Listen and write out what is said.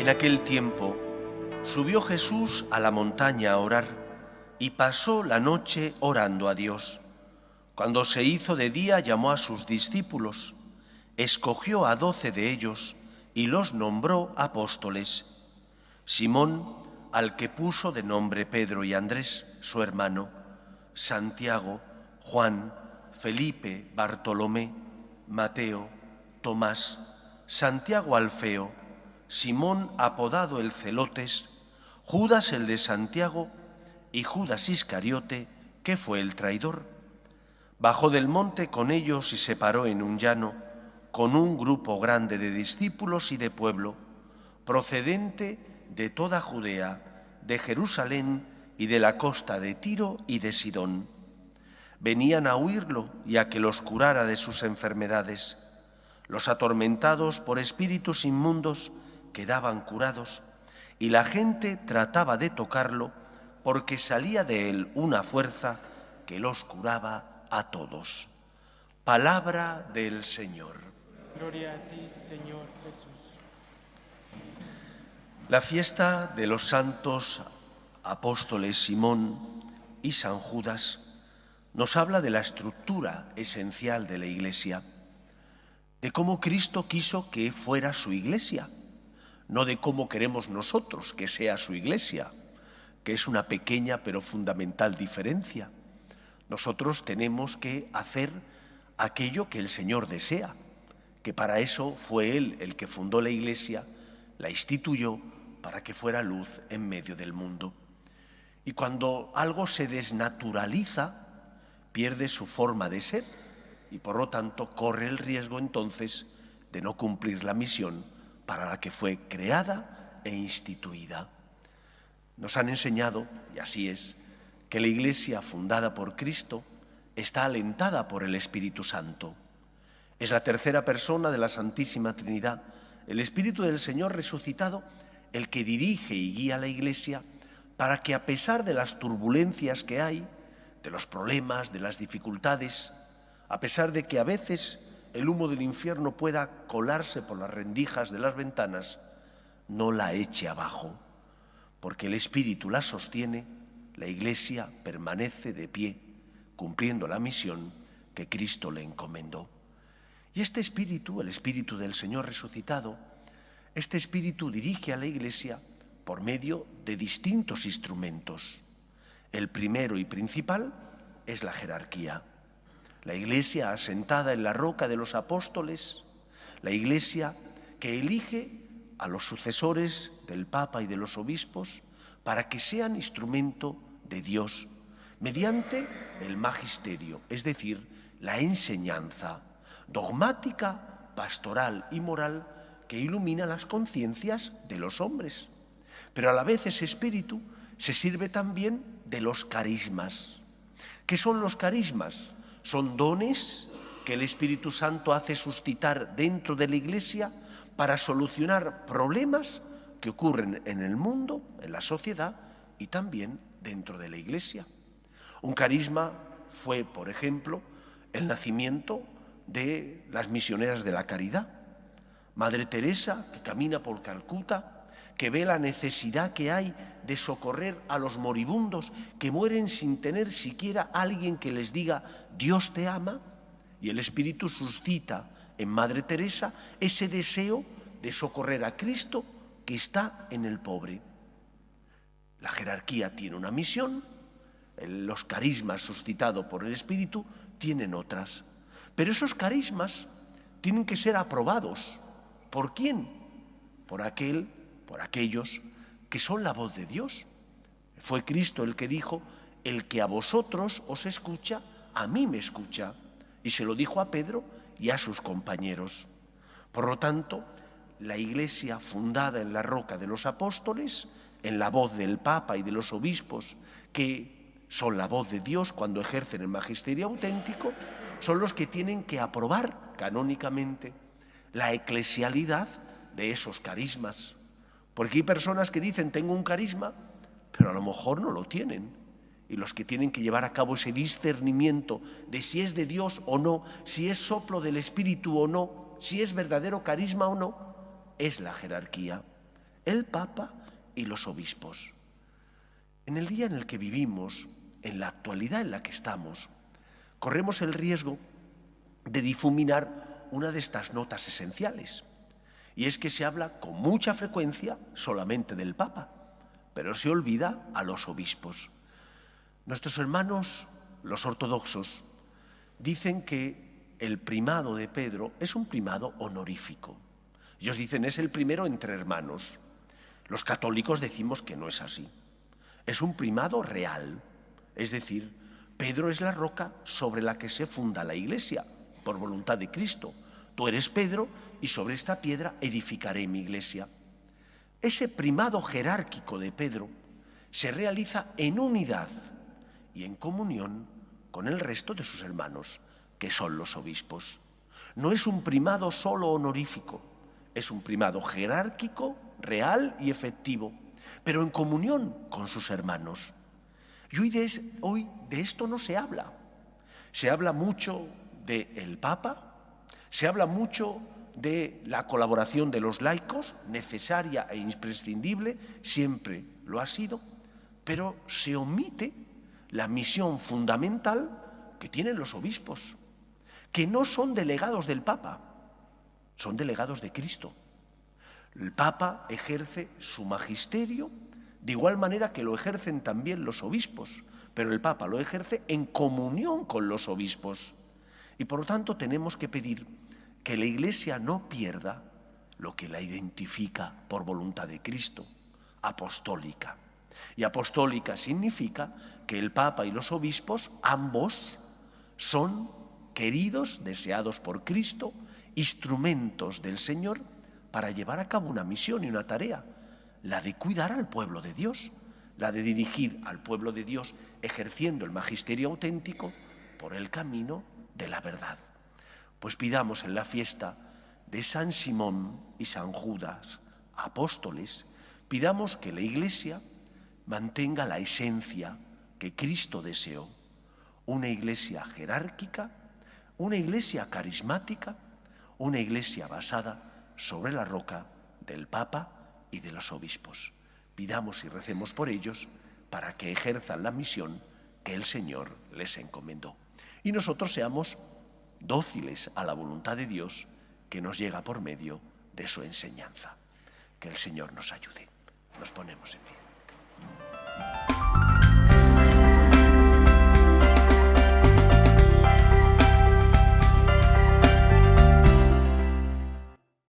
En aquel tiempo subió Jesús a la montaña a orar y pasó la noche orando a Dios. Cuando se hizo de día llamó a sus discípulos, escogió a 12 de ellos y los nombró apóstoles. Simón, al que puso de nombre Pedro, y Andrés, su hermano, Santiago, Juan, Felipe, Bartolomé, Mateo, Tomás, Santiago Alfeo, Simón apodado el Celotes, Judas el de Santiago y Judas Iscariote, que fue el traidor. Bajó del monte con ellos y se paró en un llano, con un grupo grande de discípulos y de pueblo, procedente de toda Judea, de Jerusalén y de la costa de Tiro y de Sidón. Venían a oírlo y a que los curara de sus enfermedades. Los atormentados por espíritus inmundos quedaban curados, y la gente trataba de tocarlo, porque salía de él una fuerza que los curaba a todos. Palabra del Señor. Gloria a ti, Señor Jesús. La fiesta de los santos apóstoles Simón y San Judas nos habla de la estructura esencial de la Iglesia, de cómo Cristo quiso que fuera su Iglesia, no de cómo queremos nosotros que sea su Iglesia, que es una pequeña pero fundamental diferencia. Nosotros tenemos que hacer aquello que el Señor desea, que para eso fue Él el que fundó la Iglesia, la instituyó para que fuera luz en medio del mundo. Y cuando algo se desnaturaliza, pierde su forma de ser y por lo tanto corre el riesgo entonces de no cumplir la misión para la que fue creada e instituida. Nos han enseñado, y así es, que la Iglesia fundada por Cristo está alentada por el Espíritu Santo. Es la tercera persona de la Santísima Trinidad, el Espíritu del Señor resucitado, el que dirige y guía a la Iglesia para que, a pesar de las turbulencias que hay, de los problemas, de las dificultades, a pesar de que a veces el humo del infierno pueda colarse por las rendijas de las ventanas, no la eche abajo, porque el Espíritu la sostiene. La Iglesia permanece de pie, cumpliendo la misión que Cristo le encomendó. Y este Espíritu, el Espíritu del Señor resucitado, este Espíritu dirige a la Iglesia por medio de distintos instrumentos. El primero y principal es la jerarquía. La Iglesia asentada en la roca de los apóstoles, la Iglesia que elige a los sucesores del Papa y de los obispos para que sean instrumento de Dios mediante el magisterio, es decir, la enseñanza dogmática, pastoral y moral que ilumina las conciencias de los hombres. Pero a la vez ese espíritu se sirve también de los carismas. ¿Qué son los carismas? Son dones que el Espíritu Santo hace suscitar dentro de la Iglesia para solucionar problemas que ocurren en el mundo, en la sociedad y también dentro de la Iglesia. Un carisma fue, por ejemplo, el nacimiento de las misioneras de la caridad. Madre Teresa, que camina por Calcuta, que ve la necesidad que hay de socorrer a los moribundos que mueren sin tener siquiera alguien que les diga Dios te ama, y el Espíritu suscita en Madre Teresa ese deseo de socorrer a Cristo que está en el pobre. La jerarquía tiene una misión, los carismas suscitados por el Espíritu tienen otras, pero esos carismas tienen que ser aprobados. ¿Por quién? Por aquellos que son la voz de Dios. Fue Cristo el que dijo: el que a vosotros os escucha, a mí me escucha. Y se lo dijo a Pedro y a sus compañeros. Por lo tanto, la Iglesia fundada en la roca de los apóstoles, en la voz del Papa y de los obispos, que son la voz de Dios cuando ejercen el magisterio auténtico, son los que tienen que aprobar canónicamente la eclesialidad de esos carismas. Porque hay personas que dicen tengo un carisma, pero a lo mejor no lo tienen. Y los que tienen que llevar a cabo ese discernimiento de si es de Dios o no, si es soplo del Espíritu o no, si es verdadero carisma o no, es la jerarquía. el Papa y los obispos. En el día en el que vivimos, en la actualidad en la que estamos, corremos el riesgo de difuminar una de estas notas esenciales. Y es que se habla con mucha frecuencia solamente del Papa, pero se olvida a los obispos. Nuestros hermanos, los ortodoxos, dicen que el primado de Pedro es un primado honorífico. Ellos dicen es el primero entre hermanos. Los católicos decimos que no es así. Es un primado real, es decir, Pedro es la roca sobre la que se funda la Iglesia, por voluntad de Cristo. Tú eres Pedro y sobre esta piedra edificaré mi Iglesia. Ese primado jerárquico de Pedro se realiza en unidad y en comunión con el resto de sus hermanos, que son los obispos. No es un primado solo honorífico, es un primado jerárquico, real y efectivo, pero en comunión con sus hermanos. Y hoy de esto no se habla. Se habla mucho del Papa, se habla mucho de la colaboración de los laicos, necesaria e imprescindible, siempre lo ha sido, pero se omite la misión fundamental que tienen los obispos, que no son delegados del Papa, son delegados de Cristo. El Papa ejerce su magisterio de igual manera que lo ejercen también los obispos, pero el Papa lo ejerce en comunión con los obispos. Y por lo tanto tenemos que pedir que la Iglesia no pierda lo que la identifica por voluntad de Cristo, apostólica. Y apostólica significa que el Papa y los obispos, ambos, son queridos, deseados por Cristo, instrumentos del Señor para llevar a cabo una misión y una tarea, la de cuidar al pueblo de Dios, la de dirigir al pueblo de Dios ejerciendo el magisterio auténtico por el camino de la verdad. Pues pidamos en la fiesta de San Simón y San Judas, apóstoles, pidamos que la Iglesia mantenga la esencia que Cristo deseó, una Iglesia jerárquica, una Iglesia carismática, una Iglesia basada sobre la roca del Papa y de los obispos. Pidamos y recemos por ellos para que ejerzan la misión que el Señor les encomendó. Y nosotros seamos dóciles a la voluntad de Dios que nos llega por medio de su enseñanza. Que el Señor nos ayude. Nos ponemos en pie.